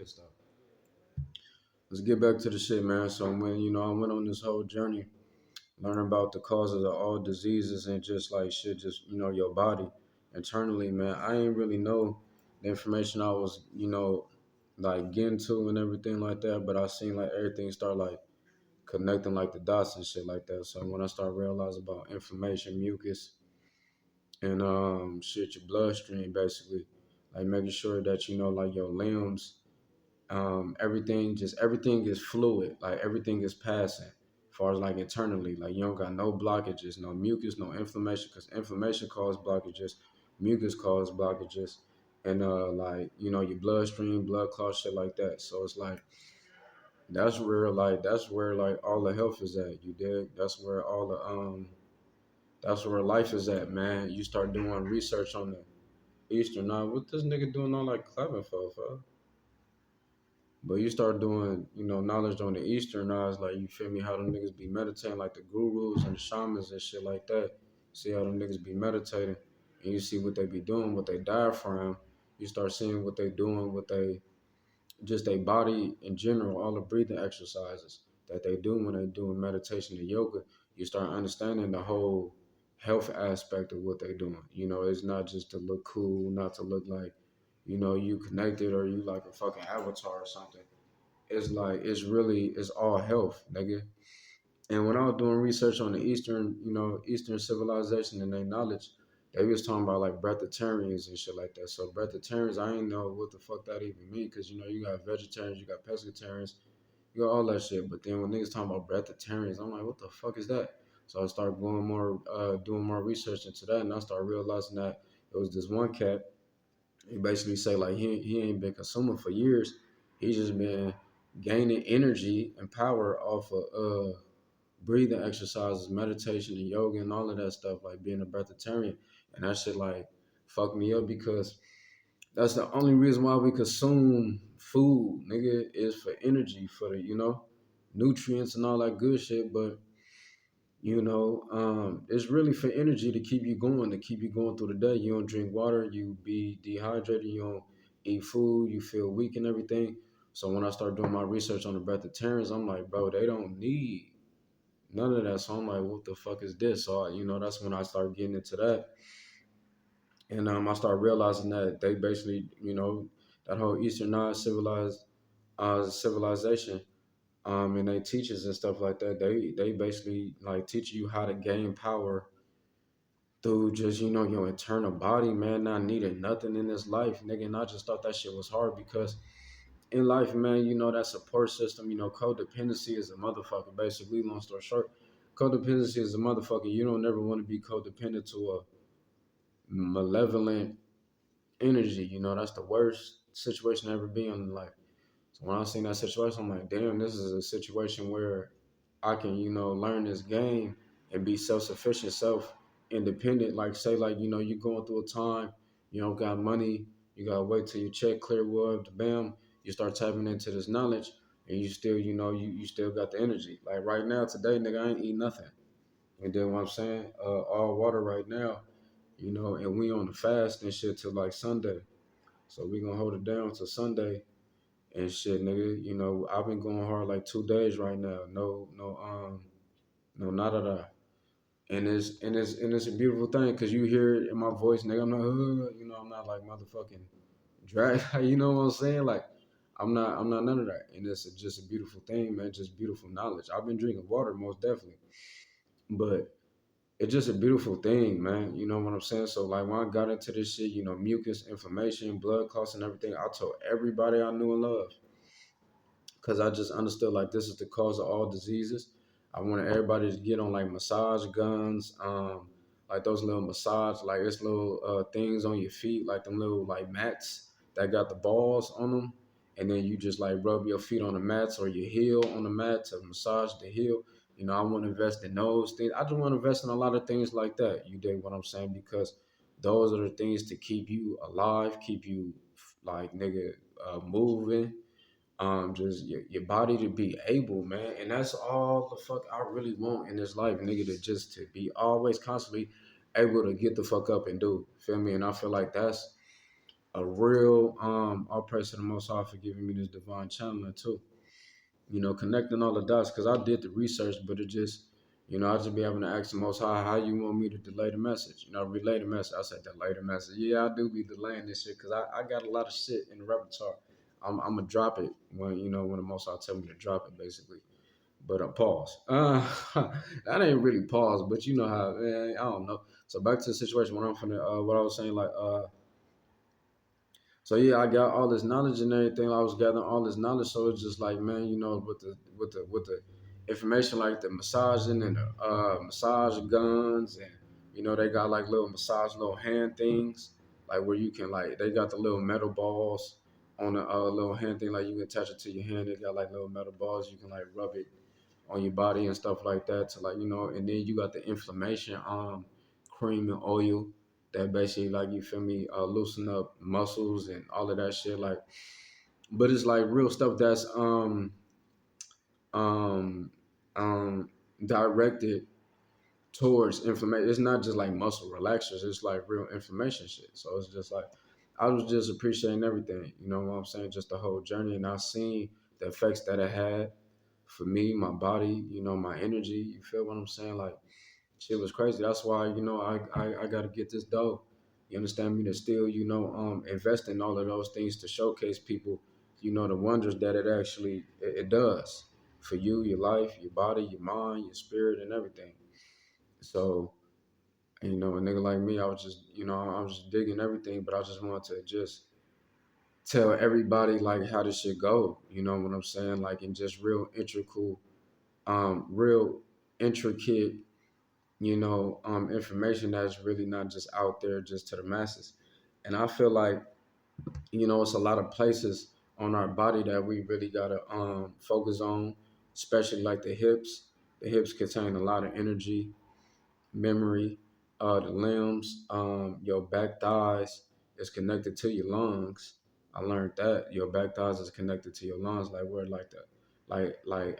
pissed off. Let's get back to the shit, man. So when I went on this whole journey, learning about the causes of all diseases and just like shit, just your body internally, man. I ain't really know the information I was, like getting to and everything like that. But I seen like everything start like connecting like the dots and shit like that. So when I started realizing about inflammation, mucus, and shit, your bloodstream basically, like making sure that like your limbs, everything is fluid, like everything is passing. As far as like internally, like you don't got no blockages, no mucus, no inflammation, because inflammation causes blockages, mucus causes blockages, and like your bloodstream, blood clots, shit like that. So it's like that's where like all the health is at. You dig? That's where life is at, man. You start doing research on the Eastern. Now, what this nigga doing all like clapping for? But you start doing, knowledge on the Eastern eyes, like you feel me, how them niggas be meditating, like the gurus and the shamans and shit like that. See how them niggas be meditating, and you see what they be doing, what they diaphragm. You start seeing what they doing, what they just their body in general, all the breathing exercises that they do when they doing meditation and yoga. You start understanding the whole health aspect of what they doing. It's not just to look cool, not to look like, you connected or you like a fucking avatar or something. It's like it's all health, nigga. And when I was doing research on the Eastern civilization and their knowledge, they was talking about like breatharians and shit like that. So breatharians, I ain't know what the fuck that even mean, because you got vegetarians, you got pescatarians, you got all that shit. But then when niggas talking about breatharians, I'm like, what the fuck is that? So I started doing more research into that, and I started realizing that it was this one cat. He basically say like he ain't been consuming for years. He's just been gaining energy and power off of breathing exercises, meditation and yoga and all of that stuff, like being a breatharian. And that shit like fuck me up, because that's the only reason why we consume food, nigga, is for energy, for the, nutrients and all that good shit. But it's really for energy to keep you going, through the day. You don't drink water, you be dehydrated, you don't eat food, you feel weak and everything. So when I start doing my research on the breatharians, I'm like, bro, they don't need none of that. So I'm like, what the fuck is this? So that's when I start getting into that, and I start realizing that they basically, that whole Easternized civilization, and they teachers and stuff like that. They basically like teach you how to gain power through just your internal body, man. Not needing nothing in this life, nigga. And I just thought that shit was hard, because in life, man, that support system, codependency is a motherfucker. Basically, long story short, codependency is a motherfucker. You don't ever want to be codependent to a malevolent energy. That's the worst situation to ever be in life. So when I seen that situation, I'm like, damn, this is a situation where I can, learn this game and be self-sufficient, self-independent. Like say, like, you're going through a time, you don't got money, you gotta wait till your check clear, well, bam, you start tapping into this knowledge, and you still, you still got the energy. Like right now, today, nigga, I ain't eat nothing. And then what I'm saying, all water right now, and we on the fast and shit till like Sunday. So we gonna hold it down till Sunday and shit, nigga. I've been going hard like 2 days right now. No, nada da. And it's a beautiful thing, because you hear it in my voice, nigga. I'm not, I'm not like motherfucking drag. You know what I'm saying? Like, I'm not none of that. And it's just a beautiful thing, man. Just beautiful knowledge. I've been drinking water most definitely, but it's just a beautiful thing, man. You know what I'm saying? So like when I got into this shit, mucus, inflammation, blood clots, and everything, I told everybody I knew and loved, because I just understood like this is the cause of all diseases. I wanted everybody to get on like massage guns, like those little massage, like it's little things on your feet, like them little like mats that got the balls on them, and then you just like rub your feet on the mats or your heel on the mat to massage the heel. I want to invest in those things. I just want to invest in a lot of things like that. You dig what I'm saying? Because those are the things to keep you alive, keep you like nigga moving, just your body to be able, man. And that's all the fuck I really want in this life, nigga, to be always constantly able to get the fuck up and do, feel me? And I feel like a real all praise to the Most High for giving me this divine channeling too. Connecting all the dots because I did the research, but it just, I just be having to ask the Most High, how you want me to delay the message? Relay the message. I said delay the message. Yeah, I do be delaying this shit because I got a lot of shit in the repertoire. I'm gonna drop it when the Most High tell me to drop it, basically. But pause. That ain't really pause, but you know how, I don't know. So back to the situation when I'm from what I was saying, like so yeah, I got all this knowledge and everything. I was gathering all this knowledge, so it's just like, man, with the information like the massaging and the massage guns, and they got like little massage little hand things, like where you can like they got the little metal balls on the little hand thing, like you can attach it to your hand. They got like little metal balls you can like rub it on your body and stuff like that to like and then you got the inflammation cream and oil that basically like you feel me loosen up muscles and all of that shit like but it's like real stuff that's um um directed towards inflammation. It's not just like muscle relaxers, it's like real inflammation shit. So it's just like I was just appreciating everything, you know what I'm saying, just the whole journey, and I seen the effects that it had for me, my body, my energy. You feel what I'm saying? Like shit was crazy. That's why, I gotta get this dough. You understand me? To still, invest in all of those things to showcase people, the wonders that it does for you, your life, your body, your mind, your spirit, and everything. So, a nigga like me, I was just digging everything, but I just wanted to just tell everybody like how this shit go. You know what I'm saying? Like in just real intricate, information that's really not just out there just to the masses. And I feel like, it's a lot of places on our body that we really gotta focus on, especially like the hips. The hips contain a lot of energy, memory, the limbs, your back thighs is connected to your lungs. I learned that your back thighs is connected to your lungs, like where like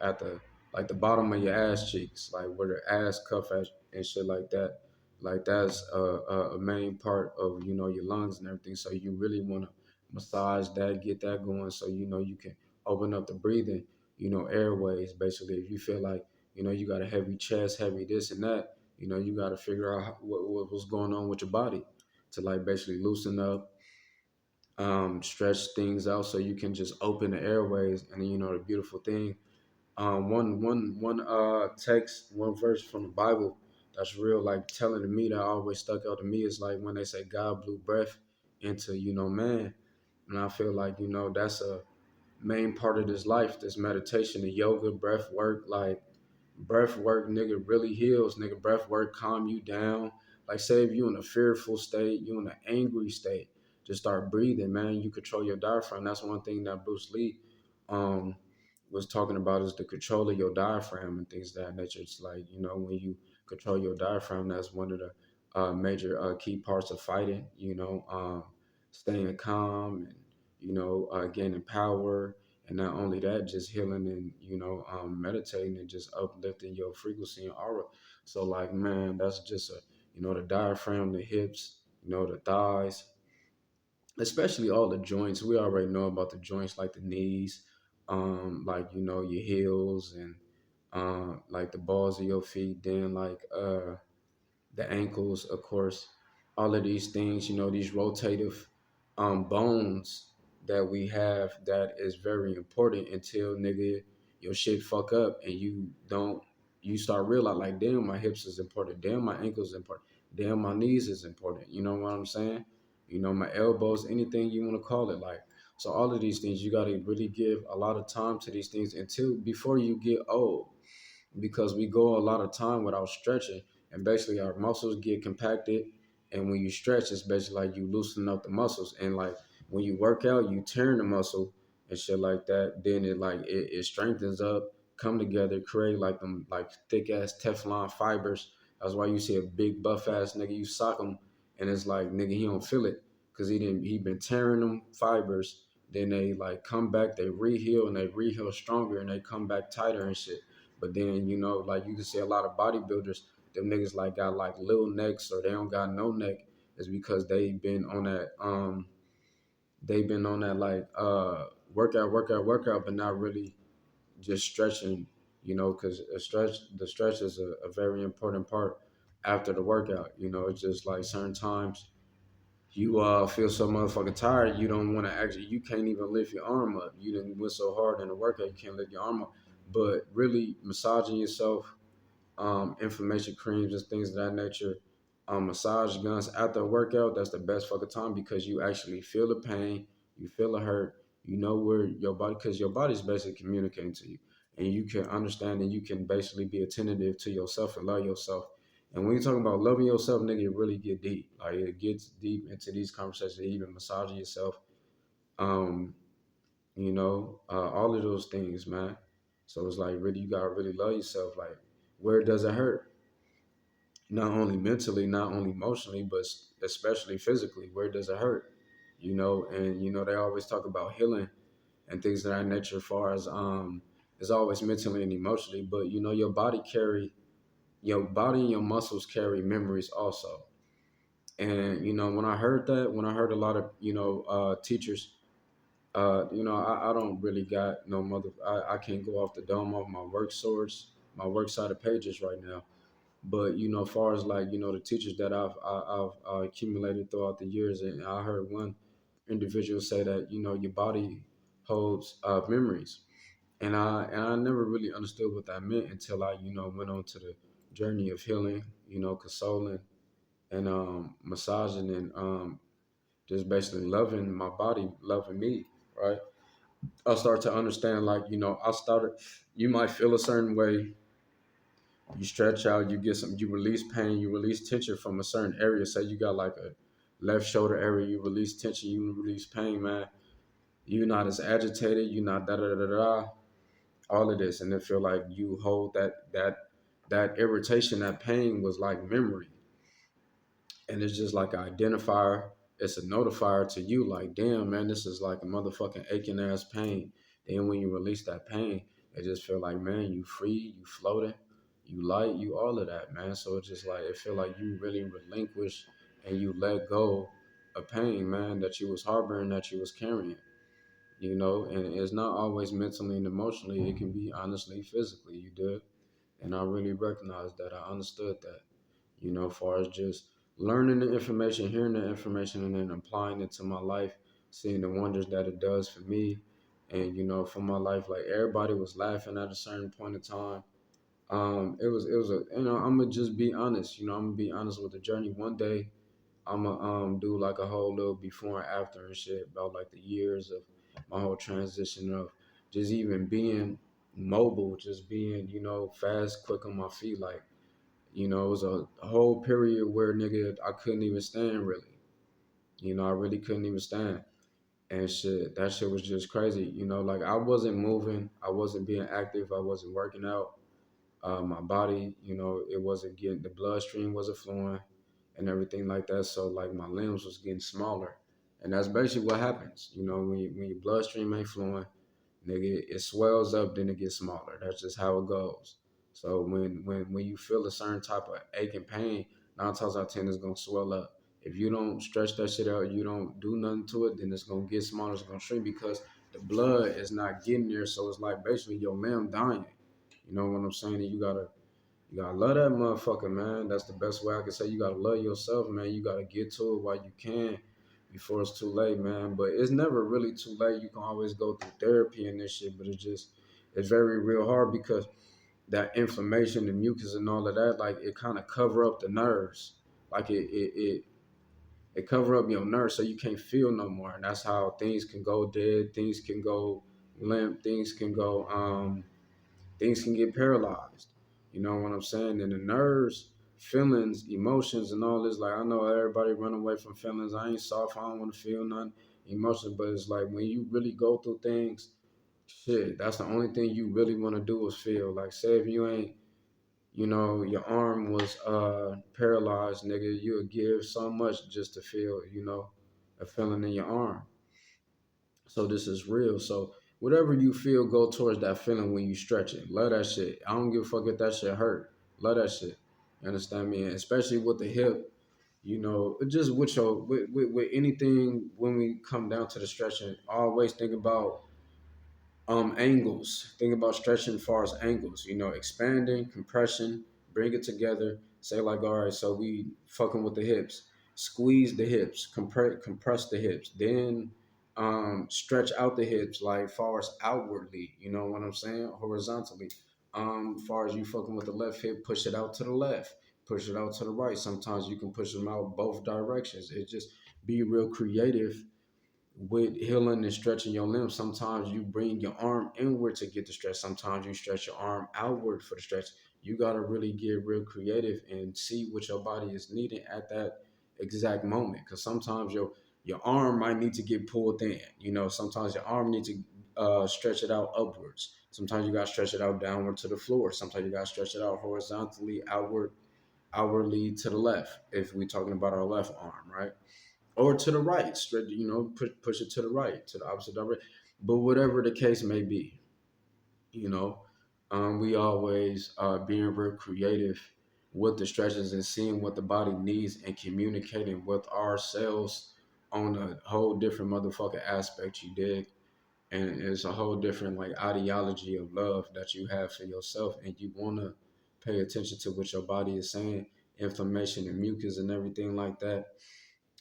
at the like the bottom of your ass cheeks, like where the ass cuff at and shit like that. Like that's a main part of your lungs and everything. So you really want to massage that, get that going, so you can open up the breathing, airways. Basically, if you feel like you got a heavy chest, heavy this and that, you got to figure out what's going on with your body to like basically loosen up, stretch things out so you can just open the airways. And then, the beautiful thing, one text, one verse from the Bible that's real like telling to me that always stuck out to me is like when they say God blew breath into, man. And I feel like, that's a main part of this life, this meditation, the yoga, breath work, like breath work, nigga, really heals. Nigga, breath work calm you down. Like, say if you in a fearful state, you in an angry state, just start breathing, man. You control your diaphragm. That's one thing that Bruce Lee um was talking about is the control of your diaphragm and things of that nature. It's like, when you control your diaphragm, that's one of the major key parts of fighting, staying calm and, gaining power, and not only that, just healing and meditating and just uplifting your frequency and aura. So like, man, that's just the diaphragm, the hips, the thighs, especially all the joints. We already know about the joints like the knees, like your heels and like the balls of your feet. Then like the ankles, of course, all of these things, these rotative bones that we have that is very important until nigga your shit fuck up and you start realizing like damn my hips is important, damn my ankles is important, damn my knees is important. You know what I'm saying? My elbows, anything you want to call it, like so all of these things you gotta really give a lot of time to these things until before you get old, because we go a lot of time without stretching, and basically our muscles get compacted, and when you stretch it's basically like you loosen up the muscles, and like when you work out you turn the muscle and shit like that, then it strengthens up, come together, create like them like thick ass Teflon fibers. That's why you see a big buff ass nigga, you sock him and it's like nigga he don't feel it because he been tearing them fibers, then they like come back, they reheal and they reheal stronger and they come back tighter and shit. But then, like you can see a lot of bodybuilders, them niggas like got like little necks or they don't got no neck, is because they been on that they've been on that like workout, but not really just stretching, because the stretch is a very important part after the workout. It's just like certain times you feel so motherfucking tired, you don't want to actually, you can't even lift your arm up. You didn't went so hard in the workout, you can't lift your arm up. But really massaging yourself, inflammation creams and things of that nature, massage guns after a workout, that's the best fucking time because you actually feel the pain, you feel the hurt, you know where your body, because your body's basically communicating to you, and you can understand and you can basically be attentive to yourself and love yourself. And when you're talking about loving yourself, nigga, it really get deep. Like it gets deep into these conversations, even massaging yourself, um, all of those things, man. So it's like really, you gotta really love yourself. Like, where does it hurt? Not only mentally, not only emotionally, but especially physically. Where does it hurt? And they always talk about healing and things of that nature. As far as it's always mentally and emotionally, but your body and your muscles carry memories also. And when I heard that, when I heard a lot of teachers, I don't really got no mother. I can't go off the dome of my work source, my work side of pages right now. But as far as like the teachers that I've accumulated throughout the years, and I heard one individual say that your body holds memories, and I never really understood what that meant until I went on to the journey of healing, consoling and massaging and just basically loving my body, loving me, right? I started to understand like you might feel a certain way. You stretch out, you get some, you release pain, you release tension from a certain area. Say you got like a left shoulder area, you release tension, you release pain, man. You're not as agitated, you're not da da da da da. All of this, and it feel like you hold that irritation, that pain was like memory, and it's just like an identifier. It's a notifier to you, like, damn, man, this is like a motherfucking aching ass pain. Then when you release that pain, it just feel like, man, you free, you floating, you light, you all of that, man. So it's just like it feel like you really relinquish and you let go of pain, man, that you was harboring, that you was carrying. And it's not always mentally and emotionally. It can be honestly physically. You did, and I really recognized that. I understood that. Far as just learning the information, hearing the information, and then applying it to my life, seeing the wonders that it does for me, and for my life, like everybody was laughing at a certain point in time. It was a I'm gonna just be honest. I'm gonna be honest with the journey. One day, I'm gonna do like a whole little before and after and shit about like the years of my whole transition of just even being mobile, just being fast, quick on my feet, like. It was a whole period where nigga I couldn't even stand really. I really couldn't even stand. And shit, that shit was just crazy. Like I wasn't moving, I wasn't being active, I wasn't working out. My body, it wasn't getting the bloodstream wasn't flowing and everything like that. So like my limbs was getting smaller. And that's basically what happens. When your bloodstream ain't flowing, nigga, it swells up, then it gets smaller. That's just how it goes. So when you feel a certain type of ache and pain, 9 times out of 10 it's gonna swell up. If you don't stretch that shit out, you don't do nothing to it, then it's gonna get smaller, it's gonna shrink because the blood is not getting there. So it's like basically your limb dying. You know what I'm saying? And you gotta love that motherfucker, man. That's the best way I can say. You gotta love yourself, man. You gotta get to it while you can before it's too late, man. But it's never really too late. You can always go through therapy and this shit, but it's very real hard because that inflammation, the mucus and all of that, like it kind of cover up the nerves. Like it cover up your nerves so you can't feel no more. And that's how things can go dead, things can go limp, things can get paralyzed. You know what I'm saying? And the nerves, feelings, emotions, and all this. Like I know everybody run away from feelings. I ain't soft. I don't want to feel none emotions. But it's like when you really go through things, shit. That's the only thing you really want to do is feel. Like say if you ain't, your arm was paralyzed, nigga, you would give so much just to feel, a feeling in your arm. So this is real. So whatever you feel, go towards that feeling when you stretch it. Love that shit. I don't give a fuck if that shit hurt. Love that shit. You understand me? And especially with the hip. Just with with anything when we come down to the stretching, always think about angles. Think about stretching as far as angles, expanding, compression, bring it together. Say like, all right, so we fucking with the hips. Squeeze the hips, compress the hips, then stretch out the hips like far as outwardly, you know what I'm saying? Horizontally. Far as you fucking with the left hip, push it out to the left, push it out to the right. Sometimes you can push them out both directions. It just be real creative with healing and stretching your limbs. Sometimes you bring your arm inward to get the stretch. Sometimes you stretch your arm outward for the stretch. You got to really get real creative and see what your body is needing at that exact moment. Because sometimes your arm might need to get pulled in. Sometimes your arm needs to stretch it out upwards. Sometimes you got to stretch it out downward to the floor. Sometimes you got to stretch it out horizontally, outwardly to the left. If we're talking about our left arm, right? Or to the right, straight, push it to the right, to the opposite direction. But whatever the case may be, you know, we always being real creative with the stretches and seeing what the body needs and communicating with ourselves on a whole different motherfucking aspect. You dig? And it's a whole different like ideology of love that you have for yourself, and you want to pay attention to what your body is saying, inflammation and mucus and everything like that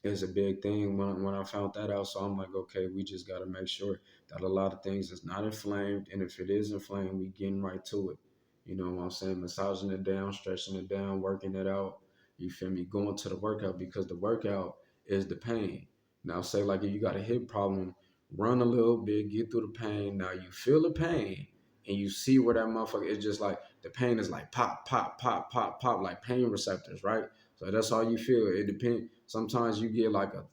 is a big thing when I found that out. So I'm like, okay, we just got to make sure that a lot of things is not inflamed. And if it is inflamed, we getting right to it. You know what I'm saying? Massaging it down, stretching it down, working it out. You feel me? Going to the workout because the workout is the pain. Now, say like if you got a hip problem, run a little bit, get through the pain. Now you feel the pain and you see where that motherfucker is just like the pain is like pop, pop, pop, pop, pop, like pain receptors, right? So that's all you feel. It depends. Sometimes you get like a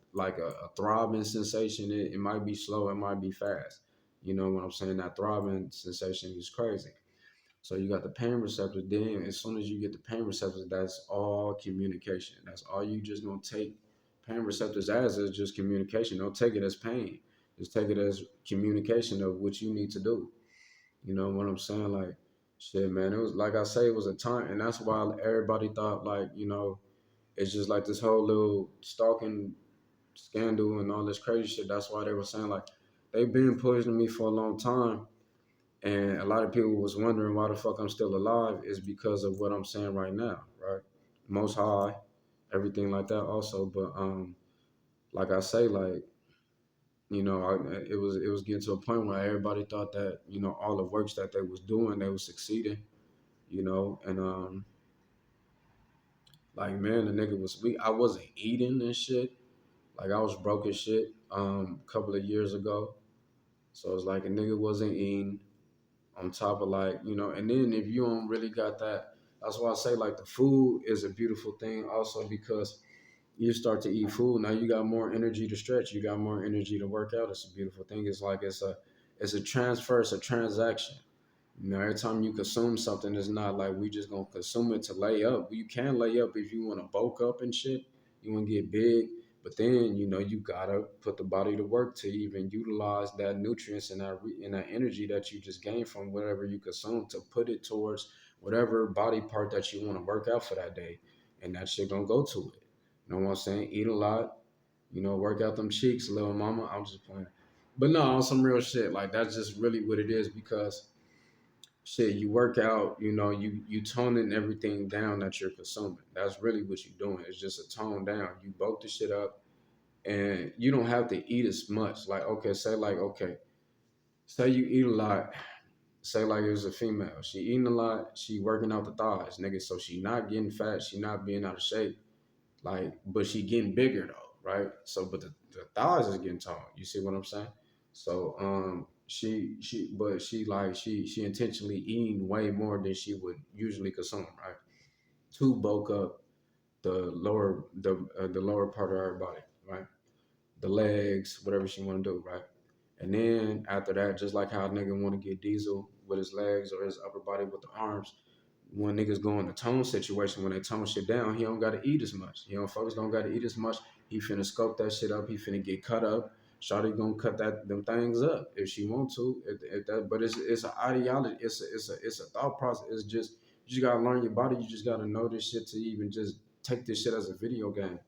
throbbing sensation. It might be slow, it might be fast. You know what I'm saying? That throbbing sensation is crazy. So you got the pain receptors. Then as soon as you get the pain receptors, that's all communication. That's all you just gonna take pain receptors as is just communication. Don't take it as pain. Just take it as communication of what you need to do. You know what I'm saying? Like shit, man. It was like I say, it was a time, and that's why everybody thought like it's just like this whole little stalking scandal and all this crazy shit. That's why they were saying like they've been poisoning me for a long time, and a lot of people was wondering why the fuck I'm still alive is because of what I'm saying right now, right? Most high, everything like that also. But like I say, like it was getting to a point where everybody thought that all the works that they was doing, they was succeeding, and like man, the nigga was weak. I wasn't eating and shit. Like I was broke as shit a couple of years ago. So it's like a nigga wasn't eating on top of like, and then if you don't really got that, that's why I say like the food is a beautiful thing also because you start to eat food. Now you got more energy to stretch, you got more energy to work out. It's a beautiful thing. It's like it's a transfer, it's a transaction. Every time you consume something, it's not like we just gonna consume it to lay up. You can lay up if you want to bulk up and shit. You want to get big, but then you gotta put the body to work to even utilize that nutrients and that energy that you just gained from whatever you consume to put it towards whatever body part that you want to work out for that day, and that shit gonna go to it. You know what I'm saying? Eat a lot. Work out them cheeks, little mama. I'm just playing, but no, on some real shit. Like that's just really what it is because shit, you work out, you toning everything down that you're consuming. That's really what you're doing. It's just a tone down. You bulk the shit up and you don't have to eat as much. Like, okay, say you eat a lot. Say like it was a female. She eating a lot, she working out the thighs, nigga. So she not getting fat, she not being out of shape. Like, but she getting bigger though, right? So, but the thighs is getting tall. You see what I'm saying? So, she intentionally eating way more than she would usually consume, right? To bulk up the lower part of her body, right? The legs, whatever she want to do, right? And then after that, just like how a nigga want to get diesel with his legs or his upper body with the arms, when niggas go in the tone situation, when they tone shit down, he don't gotta eat as much. Folks don't gotta eat as much. He finna scope that shit up. He finna get cut up. Shawty gonna cut them things up if she want to. But it's an ideology. It's a thought process. It's just you just gotta learn your body. You just gotta know this shit to even just take this shit as a video game.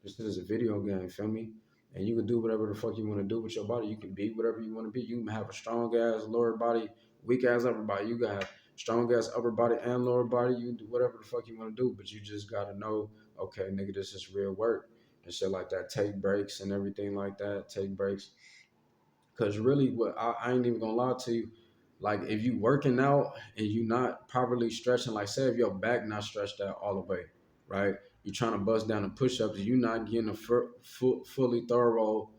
This is a video game, feel me? And you can do whatever the fuck you want to do with your body. You can be whatever you want to be. You can have a strong ass lower body, weak ass upper body. You got strong ass upper body and lower body. You can do whatever the fuck you want to do, but you just gotta know, okay, nigga, this is real work and shit like that. Take breaks and everything like that. Take breaks. Cause really, what I ain't even gonna lie to you, like if you working out and you not properly stretching, like say if your back not stretched out all the way, right? You trying to bust down the push-ups, you not getting a fully thorough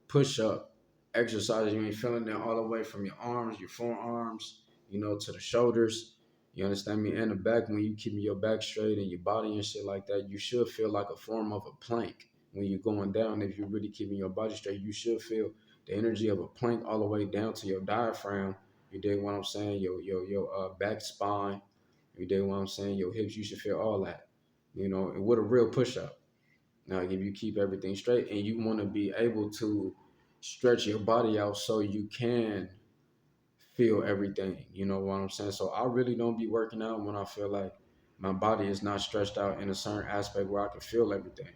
push-up exercise. You ain't feeling it all the way from your arms, your forearms, to the shoulders. You understand me? And the back, when you keeping your back straight and your body and shit like that, you should feel like a form of a plank when you're going down. If you're really keeping your body straight, you should feel the energy of a plank all the way down to your diaphragm. You dig what I'm saying? Your back spine. You dig what I'm saying? Your hips. You should feel all that. And with a real push up. Now, if you keep everything straight and you want to be able to stretch your body out so you can feel everything. You know what I'm saying? So I really don't be working out when I feel like my body is not stretched out in a certain aspect where I can feel everything.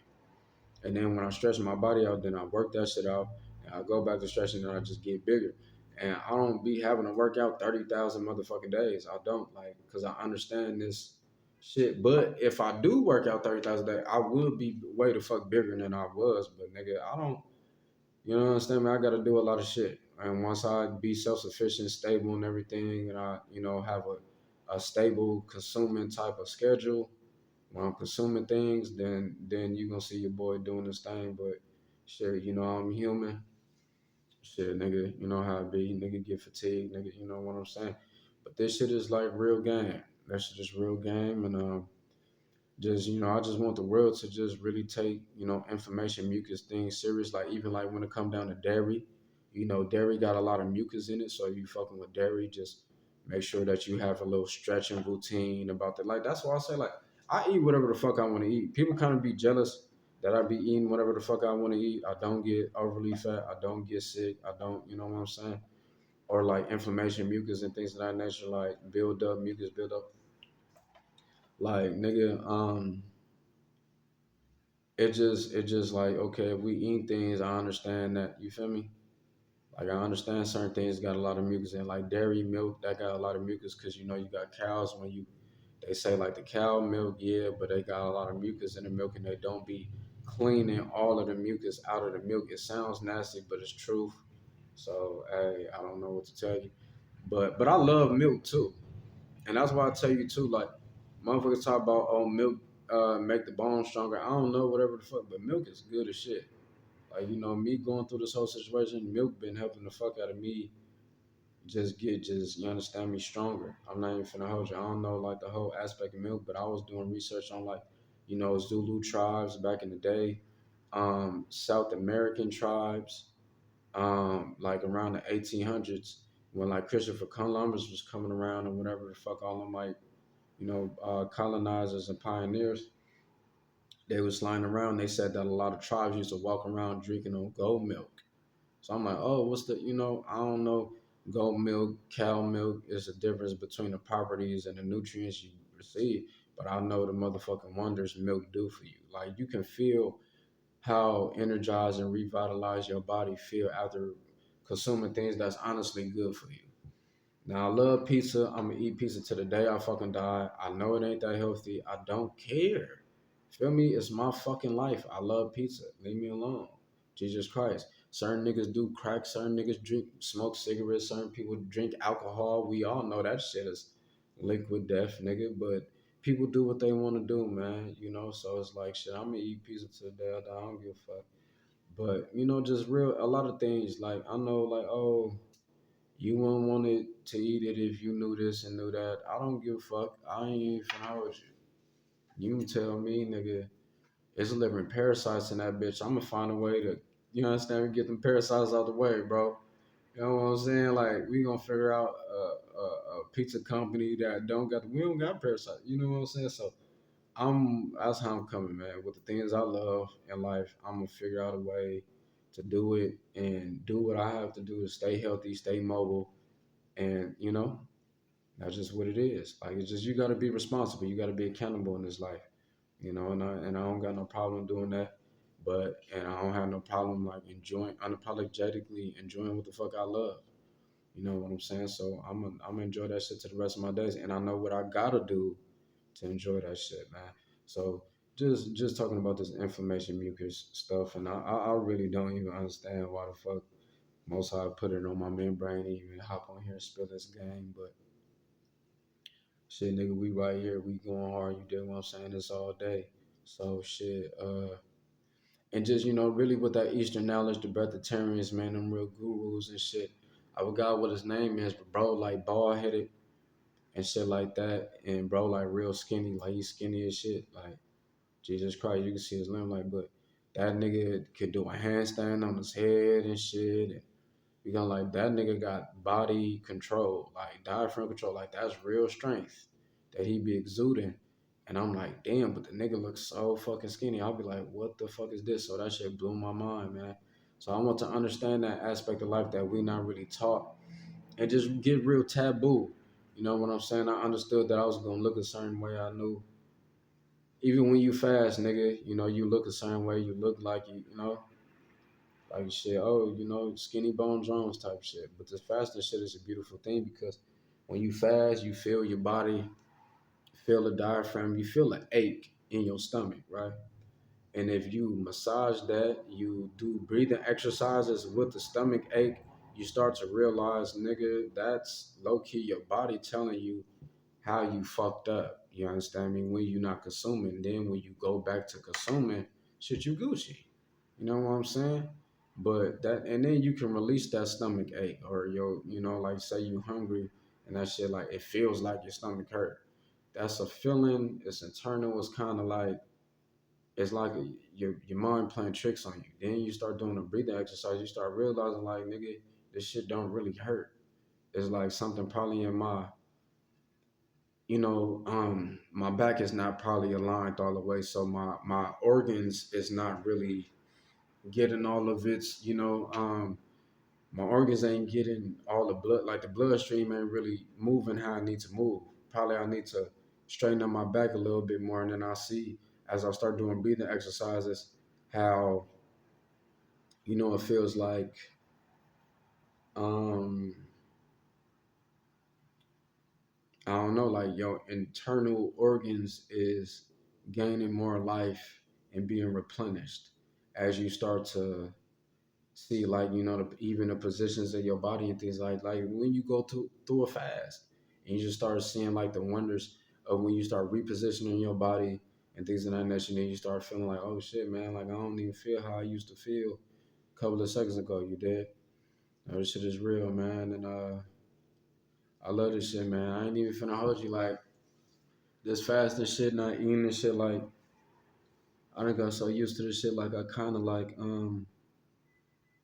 And then when I stretch my body out, then I work that shit out. And I go back to stretching and I just get bigger. And I don't be having to work out 30,000 motherfucking days. I don't, like, because I understand this shit. But if I do work out 30,000 days, I would be way the fuck bigger than I was. But nigga, I don't, understand me? I got to do a lot of shit. And once I be self sufficient, stable, and everything, and I, have a stable consuming type of schedule, when I'm consuming things, then you gonna see your boy doing this thing. But shit, I'm human. Shit, nigga, you know how it be. Nigga get fatigued, nigga, you know what I'm saying? But this shit is like real game. That shit is real game, and just I just want the world to just really take information mucus things serious. Like even like when it come down to dairy, dairy got a lot of mucus in it. So you fucking with dairy, just make sure that you have a little stretching routine about that. Like that's why I say, like, I eat whatever the fuck I want to eat. People kind of be jealous that I be eating whatever the fuck I want to eat. I don't get overly fat. I don't get sick. I don't, you know what I'm saying? Or like inflammation, mucus, and things of that nature, like build up mucus, build up. Like nigga, it just like, okay, if we eat things, I understand that, you feel me? Like I understand certain things got a lot of mucus in, like dairy milk that got a lot of mucus, because you got cows. When you they say like the cow milk, yeah, but they got a lot of mucus in the milk and they don't be cleaning all of the mucus out of the milk. It sounds nasty, but it's truth. So hey, I don't know what to tell you, but I love milk too. And that's why I tell you too, like motherfuckers talk about, oh, milk make the bone stronger. I don't know, whatever the fuck, but milk is good as shit. Like, me going through this whole situation, milk been helping the fuck out of me just you understand me, stronger. I'm not even finna hold you. I don't know like the whole aspect of milk, but I was doing research on like, Zulu tribes back in the day, South American tribes, like around the 1800s when like Christopher Columbus was coming around and whatever the fuck all them like colonizers and pioneers, they was flying around. They said that a lot of tribes used to walk around drinking on goat milk. So I'm like, oh, what's the, I don't know, goat milk, cow milk is the difference between the properties and the nutrients you receive. But I know the motherfucking wonders milk do for you. Like you can feel how energized and revitalized your body feel after consuming things that's honestly good for you. Now I love pizza. I'm gonna eat pizza to the day I fucking die. I know it ain't that healthy. I don't care. Feel me? It's my fucking life. I love pizza. Leave me alone. Jesus Christ. Certain niggas do crack. Certain niggas smoke cigarettes. Certain people drink alcohol. We all know that shit is liquid death, nigga. But people do what they want to do, man. So it's like shit. I'm gonna eat pizza to the day I die. I don't give a fuck. But just real a lot of things. Like I know, like, oh, you wouldn't want it to eat it if you knew this and knew that. I don't give a fuck. I ain't even finna with you. You can tell me, nigga, it's living parasites in that bitch. I'm gonna find a way to, understand, get them parasites out the way, bro. You know what I'm saying? Like, we gonna figure out a pizza company that we don't got parasites. You know what I'm saying? So that's how I'm coming, man. With the things I love in life, I'm gonna figure out a way to do it and do what I have to do to stay healthy, stay mobile, and that's just what it is. Like it's just you got to be responsible. You got to be accountable in this life. And I don't got no problem doing that. And I don't have no problem like enjoying unapologetically enjoying what the fuck I love. You know what I'm saying? So I'm gonna enjoy that shit to the rest of my days, and I know what I gotta do to enjoy that shit, man. So just talking about this inflammation mucus stuff, and I really don't even understand why the fuck most High put it on my membrane and even hop on here and spill this game, but shit, nigga, we right here, we going hard. You dig what I'm saying? This all day. So shit, and just really with that Eastern knowledge, the breatharians, man, them real gurus and shit. I forgot what his name is, but bro, like bald headed and shit like that, and bro, like real skinny, like he's skinny as shit, like Jesus Christ, you can see his limb, like, but that nigga could do a handstand on his head and shit. And you gonna like that nigga got body control, like diaphragm control, like that's real strength that he be exuding. And I'm like, damn, but the nigga looks so fucking skinny. I'll be like, what the fuck is this? So that shit blew my mind, man. So I want to understand that aspect of life that we not really taught and just get real taboo. You know what I'm saying? I understood that I was gonna look a certain way. I knew even when you fast, nigga, you look a certain way. You look like like shit, oh, skinny bone Jones type shit. But this fasting shit is a beautiful thing because when you fast, you feel your body, feel the diaphragm, you feel an ache in your stomach, right? And if you massage that, you do breathing exercises with the stomach ache, you start to realize, nigga, that's low key your body telling you how you fucked up. You understand me? When you not consuming, then when you go back to consuming, shit, you Gucci. You know what I'm saying? But that, and then you can release that stomach ache, or like say you hungry and that shit, like it feels like your stomach hurt. That's a feeling. It's internal. It's kind of like it's like your mind playing tricks on you. Then you start doing a breathing exercise. You start realizing like, nigga, this shit don't really hurt. It's like something probably in my back is not probably aligned all the way, so my organs is not really getting all of its, my organs ain't getting all the blood, like the bloodstream ain't really moving how I need to move. Probably I need to straighten up my back a little bit more, and then I'll see as I start doing breathing exercises how it feels like um I don't know, like your internal organs is gaining more life and being replenished as you start to see, like, even the positions of your body and things like when you go through a fast and you just start seeing like the wonders of when you start repositioning your body and things of that nature, and then you start feeling like, oh shit, man, like I don't even feel how I used to feel a couple of seconds ago. You did. This shit is real, man, and I love this shit, man. I ain't even finna hold you like this fast and shit, not eating and shit. Like I done got so used to this shit. Like I kind of like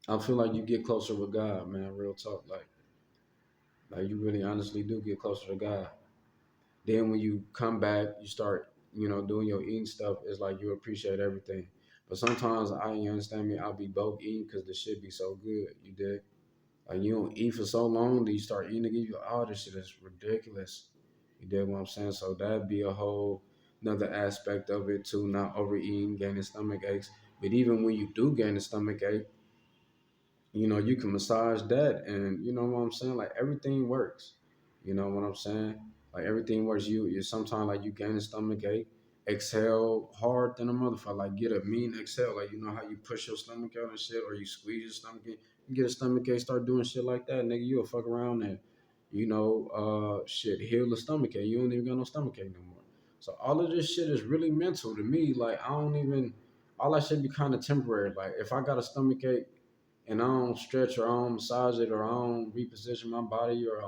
I feel like you get closer with God, man. Real talk, like you really honestly do get closer to God. Then when you come back, you start doing your eating stuff. It's like you appreciate everything. But sometimes you understand me. I'll be broke eating because the shit be so good. You did. Like you don't eat for so long, then you start eating again. You go, oh, this shit is ridiculous. You dig what I'm saying? So that'd be a whole another aspect of it too. Not overeating, gaining stomach aches. But even when you do gain a stomach ache, you can massage that, and you know what I'm saying? Like everything works. You know what I'm saying? Like everything works. You sometimes like you gain a stomach ache, exhale hard than a motherfucker. Like get a mean exhale. Like you know how you push your stomach out and shit, or you squeeze your stomach in. You get a stomach ache, start doing shit like that, nigga. You'll fuck around and shit, heal the stomach ache. You don't even got no stomach ache no more. So all of this shit is really mental to me. Like I don't even all that shit be kind of temporary. Like if I got a stomach ache and I don't stretch or I don't massage it or I don't reposition my body or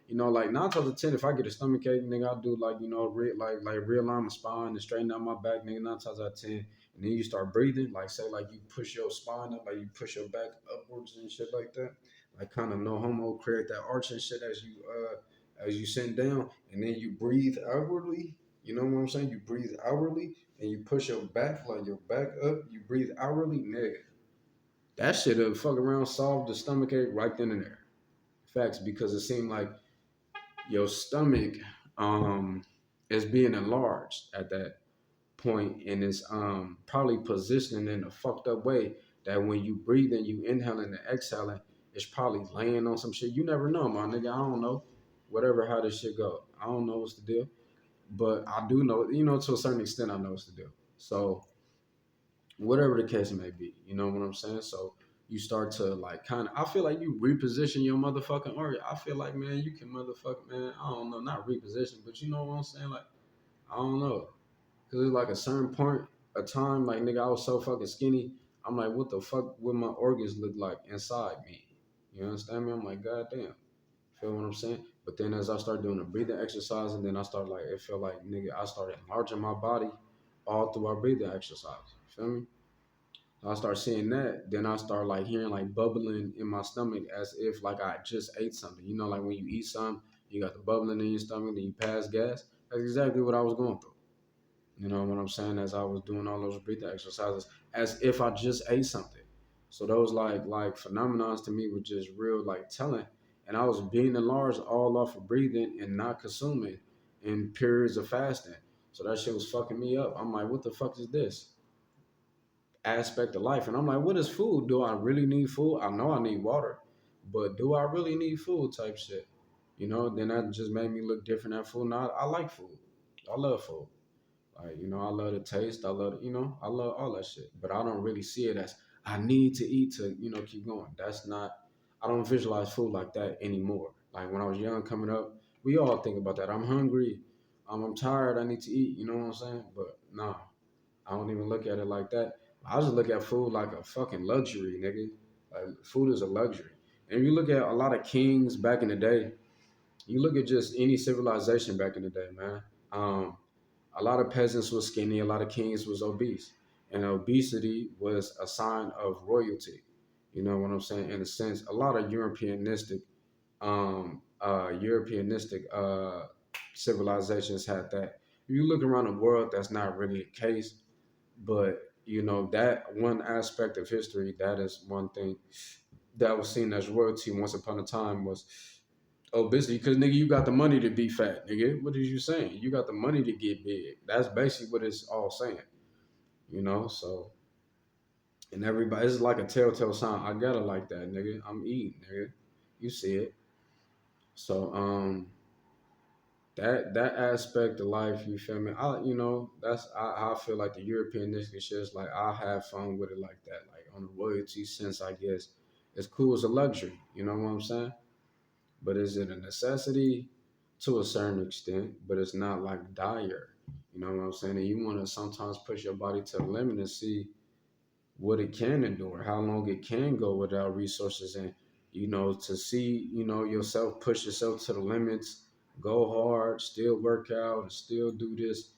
like 9 times out of 10, if I get a stomach ache, nigga, I do like like realign my spine and straighten out my back, nigga. 9 times out of 10, and then you start breathing, like say like you push your spine up, like you push your back upwards and shit like that, like kind of no homo create that arch and shit as you sink down, and then you breathe outwardly. You know what I'm saying? You breathe outwardly and you push your back like your back up. You breathe outwardly, nigga. That should have fuck around solved the stomach ache right then and there. Facts, because it seemed like your stomach is being enlarged at that point, and it's probably positioned in a fucked up way that when you breathing, you inhaling and exhaling, it's probably laying on some shit. You never know, my nigga. I don't know. Whatever how this shit go. I don't know what's the deal. But I do know, to a certain extent I know what's the deal. So whatever the case may be, you know what I'm saying? So you start to like kind of, I feel like you reposition your motherfucking organ. I feel like, man, you can motherfucking, man, I don't know, not reposition, but you know what I'm saying? Like, I don't know. Cause it's like a certain point, a time, like nigga, I was so fucking skinny. I'm like, what the fuck would my organs look like inside me? You understand me? I'm like, God damn. Feel what I'm saying? But then as I start doing the breathing exercise, and then I start like, it felt like, nigga, I started enlarging my body all through our breathing exercise. Feel me? So I start seeing that, then I start like hearing like bubbling in my stomach as if like I just ate something. You know, like when you eat something, you got the bubbling in your stomach, then you pass gas. That's exactly what I was going through. You know what I'm saying? As I was doing all those breathing exercises, as if I just ate something. So those like phenomenons to me were just real like telling. And I was being enlarged all off of breathing and not consuming in periods of fasting. So that shit was fucking me up. I'm like, what the fuck is this aspect of life? And I'm like, what is food? Do I really need food? I know I need water, but do I really need food type shit? Then that just made me look different at food. Now I like food. I love food. Like, I love the taste. I love, I love all that shit. But I don't really see it as I need to eat to, keep going. That's not, I don't visualize food like that anymore. Like when I was young coming up, we all think about that. I'm hungry. I'm tired. I need to eat. You know what I'm saying? But nah, I don't even look at it like that. I just look at food like a fucking luxury, nigga. Like food is a luxury. And if you look at a lot of kings back in the day, you look at just any civilization back in the day, man. A lot of peasants was skinny, a lot of kings was obese, and obesity was a sign of royalty. You know what I'm saying? In a sense, a lot of Europeanistic civilizations had that. If you look around the world, that's not really the case. But that one aspect of history, that is one thing that was seen as royalty once upon a time was obesity. Because nigga, you got the money to be fat, nigga. What is you saying? You got the money to get big. That's basically what it's all saying. So and everybody, it's like a telltale sign. I gotta like that, nigga. I'm eating, nigga. You see it. So that aspect of life, you feel me? That's I feel like the European shit is like I have fun with it like that, like on the royalty sense, I guess. It's cool as a luxury, you know what I'm saying? But is it a necessity? To a certain extent, but it's not like dire. You know what I'm saying? And you want to sometimes push your body to the limit and see what it can endure, how long it can go without resources, and to see yourself push yourself to the limits, go hard, still work out, and still do this.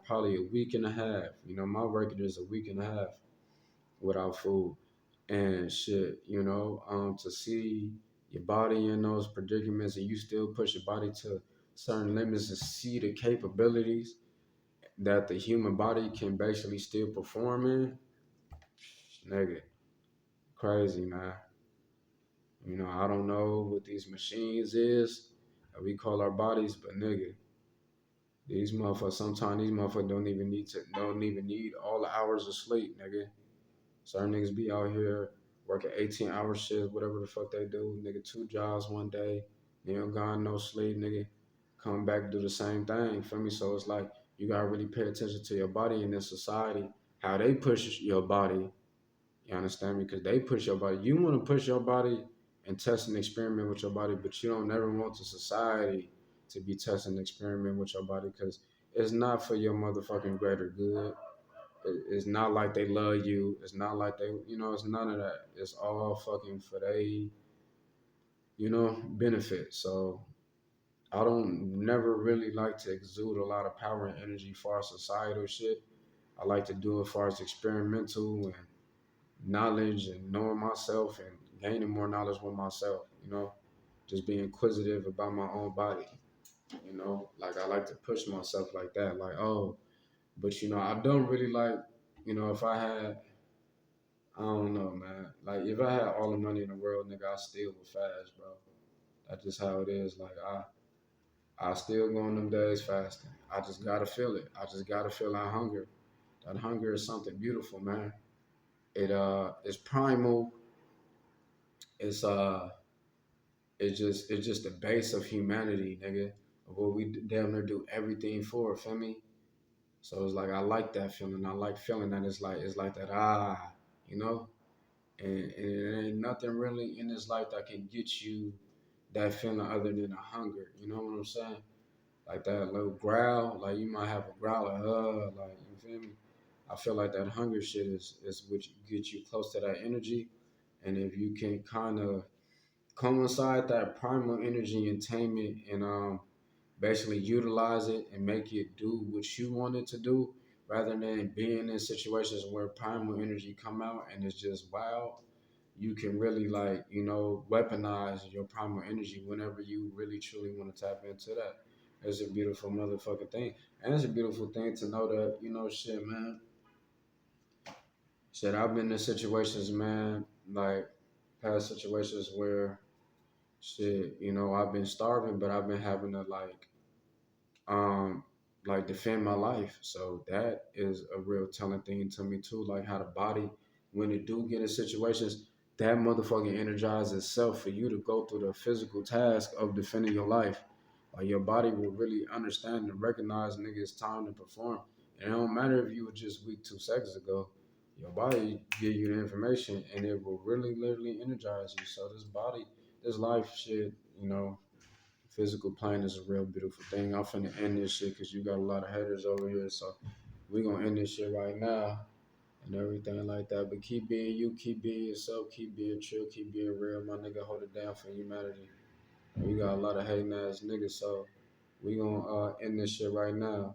Probably a week and a half. My record is a week and a half without food and shit. To see your body in those predicaments and you still push your body to certain limits and see the capabilities that the human body can basically still perform in, nigga, crazy, man. I don't know what these machines is that we call our bodies, but nigga, these motherfuckers, sometimes these motherfuckers don't even need all the hours of sleep, nigga. Certain niggas be out here working 18-hour shifts, whatever the fuck they do, nigga, 2 jobs one day, gone, no sleep, nigga, come back, do the same thing, feel me? So it's like, you gotta really pay attention to your body in this society, how they push your body. You understand me? Because they push your body. You want to push your body and test and experiment with your body, but you don't never want the society to be testing and experiment with your body because it's not for your motherfucking greater good. It's not like they love you. It's not like it's none of that. It's all fucking for they, benefit. So I don't never really like to exude a lot of power and energy for our societal shit. I like to do it for as experimental and knowledge and knowing myself and gaining more knowledge with myself, just being inquisitive about my own body, like I like to push myself like that, like, oh, but I don't really like, if I had, I don't know, man, like if I had all the money in the world, nigga, I still would fast, bro. That's just how it is. Like I still go on them days fasting. I just gotta feel it. I just gotta feel that hunger. That hunger is something beautiful, man. It's primal. It's it's just the base of humanity, nigga. Of what we damn near do everything for. Feel me? So it's like I like that feeling. I like feeling that it's like that you know. And it ain't nothing really in this life that can get you that feeling other than a hunger. You know what I'm saying? Like that little growl, like you might have a growl like you feel me? I feel like that hunger shit is what gets you close to that energy. And if you can kind of coincide that primal energy and tame it and basically utilize it and make it do what you want it to do rather than being in situations where primal energy come out and it's just wild, you can really like, weaponize your primal energy whenever you really truly want to tap into that. It's a beautiful motherfucking thing. And it's a beautiful thing to know that, shit, man. Shit, I've been in situations, man, like past situations where shit, I've been starving, but I've been having to um defend my life. So that is a real telling thing to me too. Like how the body, when it do get in situations, that motherfucking energizes itself for you to go through the physical task of defending your life. Like your body will really understand and recognize, nigga, it's time to perform. And it don't matter if you were just weak 2 seconds ago. Your body give you the information and it will really literally energize you. So this body, this life shit, you know, physical plane is a real beautiful thing. I'm finna end this shit because you got a lot of haters over here. So we gonna end this shit right now and everything like that. But keep being you, keep being yourself, keep being true, keep being real. My nigga, hold it down for humanity. We got a lot of hating ass niggas, so we gonna end this shit right now.